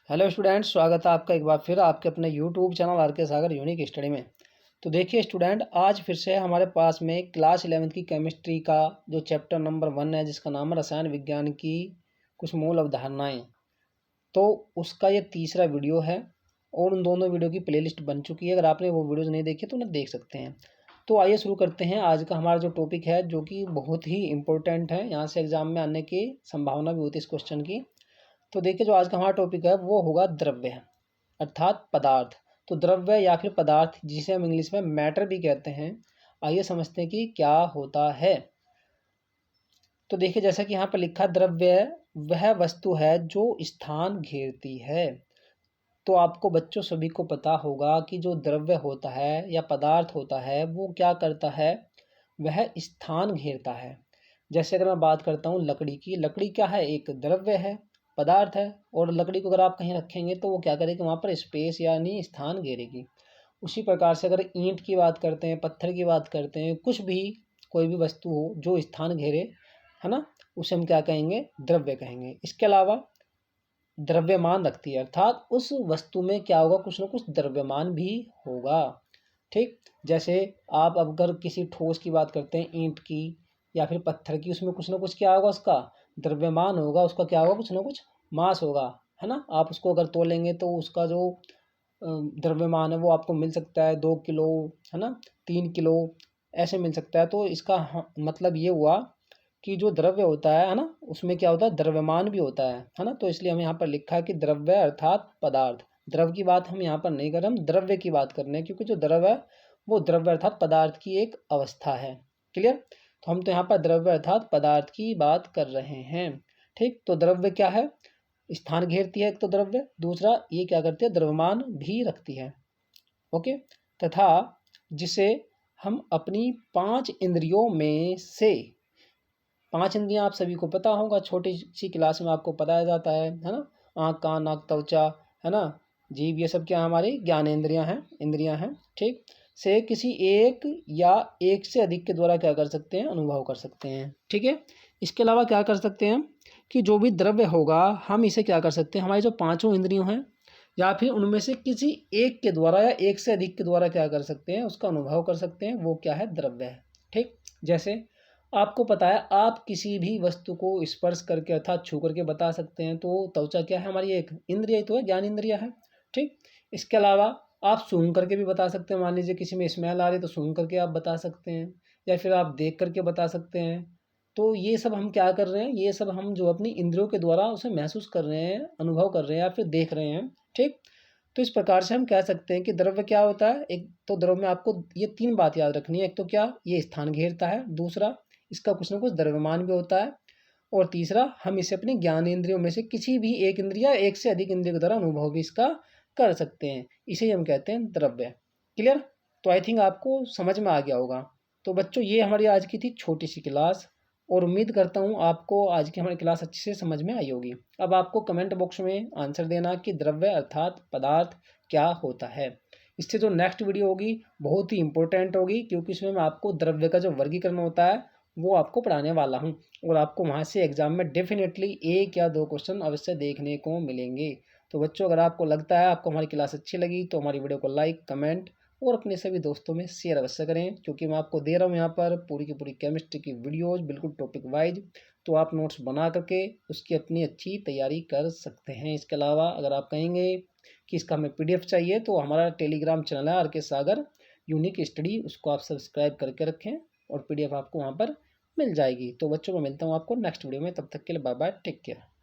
Hello student, स्वागत है आपका एक बार फिर आपके अपने यूट्यूब चैनल आर के सागर यूनिक स्टडी में। तो देखिए स्टूडेंट, आज फिर से हमारे पास में क्लास 11th की केमिस्ट्री का जो चैप्टर नंबर 1 है, जिसका नाम है रसायन विज्ञान की कुछ मूल अवधारणाएं। तो उसका ये तीसरा वीडियो है और उन दोनों वीडियो की प्लेलिस्ट बन चुकी है। अगर आपने वो वीडियोज़ नहीं देखी तो उन्हें देख सकते हैं। तो आइए शुरू करते हैं। आज का हमारा जो टॉपिक है, जो कि बहुत ही इंपॉर्टेंट है, यहाँ से एग्जाम में आने की संभावना भी होती है इस क्वेश्चन की। तो देखिए, जो आज का हमारा टॉपिक है वो होगा द्रव्य, अर्थात पदार्थ। तो द्रव्य या फिर पदार्थ, जिसे हम इंग्लिश में मैटर भी कहते हैं, आइए समझते हैं कि क्या होता है। तो देखिए, जैसा कि यहाँ पर लिखा, द्रव्य वह वस्तु है जो स्थान घेरती है। तो आपको बच्चों सभी को पता होगा कि जो द्रव्य होता है या पदार्थ होता है वो क्या करता है, वह स्थान घेरता है। जैसे अगर मैं बात करता हूँ लकड़ी की, लकड़ी क्या है, एक द्रव्य है, पदार्थ है। और लकड़ी को अगर आप कहीं रखेंगे तो वो क्या करेगी, वहाँ पर स्पेस यानी स्थान घेरेगी। उसी प्रकार से अगर ईंट की बात करते हैं, पत्थर की बात करते हैं, कुछ भी कोई भी वस्तु हो जो स्थान घेरे, है ना, उसे हम क्या कहेंगे, द्रव्य कहेंगे। इसके अलावा द्रव्यमान रखती है, अर्थात उस वस्तु में क्या होगा, कुछ ना कुछ द्रव्यमान भी होगा। ठीक, जैसे आप अगर किसी ठोस की बात करते हैं, ईंट की या फिर पत्थर की, उसमें कुछ ना कुछ क्या होगा, उसका द्रव्यमान होगा, उसका क्या होगा, कुछ ना कुछ मास होगा, है ना। आप उसको अगर तोलेंगे तो उसका जो द्रव्यमान है वो आपको मिल सकता है 2 किलो, है ना, 3 किलो, ऐसे मिल सकता है। तो इसका मतलब ये हुआ कि जो द्रव्य होता है ना, उसमें क्या होता है, द्रव्यमान भी होता है ना। तो इसलिए हम यहाँ पर लिखा है कि द्रव्य अर्थात पदार्थ। द्रव की बात हम यहाँ पर नहीं कर रहे, हम द्रव्य की बात कर रहे हैं, क्योंकि जो द्रव्य है वो द्रव्य अर्थात पदार्थ की एक अवस्था है। क्लियर। तो हम तो यहाँ पर द्रव्य अर्थात पदार्थ की बात कर रहे हैं। ठीक, तो द्रव्य क्या है, स्थान घेरती है एक तो द्रव्य, दूसरा ये क्या करती है, द्रव्यमान भी रखती है। ओके, तथा जिसे हम अपनी 5 इंद्रियों में से, 5 इंद्रियां आप सभी को पता होगा, छोटी सी क्लास में आपको बताया जाता है ना। आँख, कान, नाक, त्वचा, है ना, जीभ, ये सब क्या हमारी ज्ञानेंद्रियां हैं, इंद्रियां हैं। ठीक, से किसी एक या एक से अधिक के द्वारा क्या कर सकते हैं, अनुभव कर सकते हैं। ठीक है, इसके अलावा क्या कर सकते हैं कि जो भी द्रव्य होगा हम इसे क्या कर सकते हैं, हमारी जो 5 इंद्रियों हैं या फिर उनमें से किसी एक के द्वारा या एक से अधिक के द्वारा क्या कर सकते हैं, उसका अनुभव कर सकते हैं। वो क्या है, द्रव्य है। ठीक, जैसे आपको पता है, आप किसी भी वस्तु को स्पर्श करके अर्थात छू करके बता सकते हैं। तो त्वचा क्या है, हमारी एक इंद्रिय तो है, ज्ञान इंद्रिय है। ठीक, इसके अलावा आप सूंघ करके भी बता सकते हैं। मान लीजिए किसी में स्मेल आ रही है तो सूंघ करके आप बता सकते हैं, या फिर आप देख करके बता सकते हैं। तो ये सब हम क्या कर रहे हैं, ये सब हम जो अपनी इंद्रियों के द्वारा उसे महसूस कर रहे हैं, अनुभव कर रहे हैं या फिर देख रहे हैं। ठीक, तो इस प्रकार से हम कह सकते हैं कि द्रव्य क्या होता है। एक तो द्रव्य में आपको ये 3 बात याद रखनी है। एक तो क्या, ये स्थान घेरता है, दूसरा इसका कुछ ना कुछ द्रव्यमान भी होता है, और तीसरा हम इसे अपने ज्ञान इंद्रियों में से किसी भी एक इंद्रिय, एक से अधिक इंद्रियों के द्वारा अनुभव भी इसका कर सकते हैं। इसे हम कहते हैं द्रव्य। क्लियर। तो आई थिंक आपको समझ में आ गया होगा। तो बच्चों, ये हमारी आज की थी छोटी सी क्लास, और उम्मीद करता हूँ आपको आज की हमारी क्लास अच्छे से समझ में आई होगी। अब आपको कमेंट बॉक्स में आंसर देना कि द्रव्य अर्थात पदार्थ क्या होता है। इससे जो नेक्स्ट वीडियो होगी बहुत ही इंपॉर्टेंट होगी, क्योंकि इसमें मैं आपको द्रव्य का जो वर्गीकरण होता है वो आपको पढ़ाने वाला हूँ, और आपको वहाँ से एग्जाम में डेफिनेटली 1 या 2 क्वेश्चन अवश्य देखने को मिलेंगे। तो बच्चों, अगर आपको लगता है आपको हमारी क्लास अच्छी लगी तो हमारी वीडियो को लाइक, कमेंट और अपने सभी दोस्तों में शेयर अवश्य करें, क्योंकि मैं आपको दे रहा हूँ यहाँ पर पूरी की पूरी केमिस्ट्री की वीडियोज़, बिल्कुल टॉपिक वाइज। तो आप नोट्स बना करके उसकी अपनी अच्छी तैयारी कर सकते हैं। इसके अलावा अगर आप कहेंगे कि इसका हमें PDF चाहिए, तो हमारा टेलीग्राम चैनल है RK सागर यूनिक स्टडी, उसको आप सब्सक्राइब करके रखें और PDF आपको वहाँ पर मिल जाएगी। तो बच्चों, मैं मिलता हूँ आपको नेक्स्ट वीडियो में। तब तक के लिए बाय बाय, टेक केयर।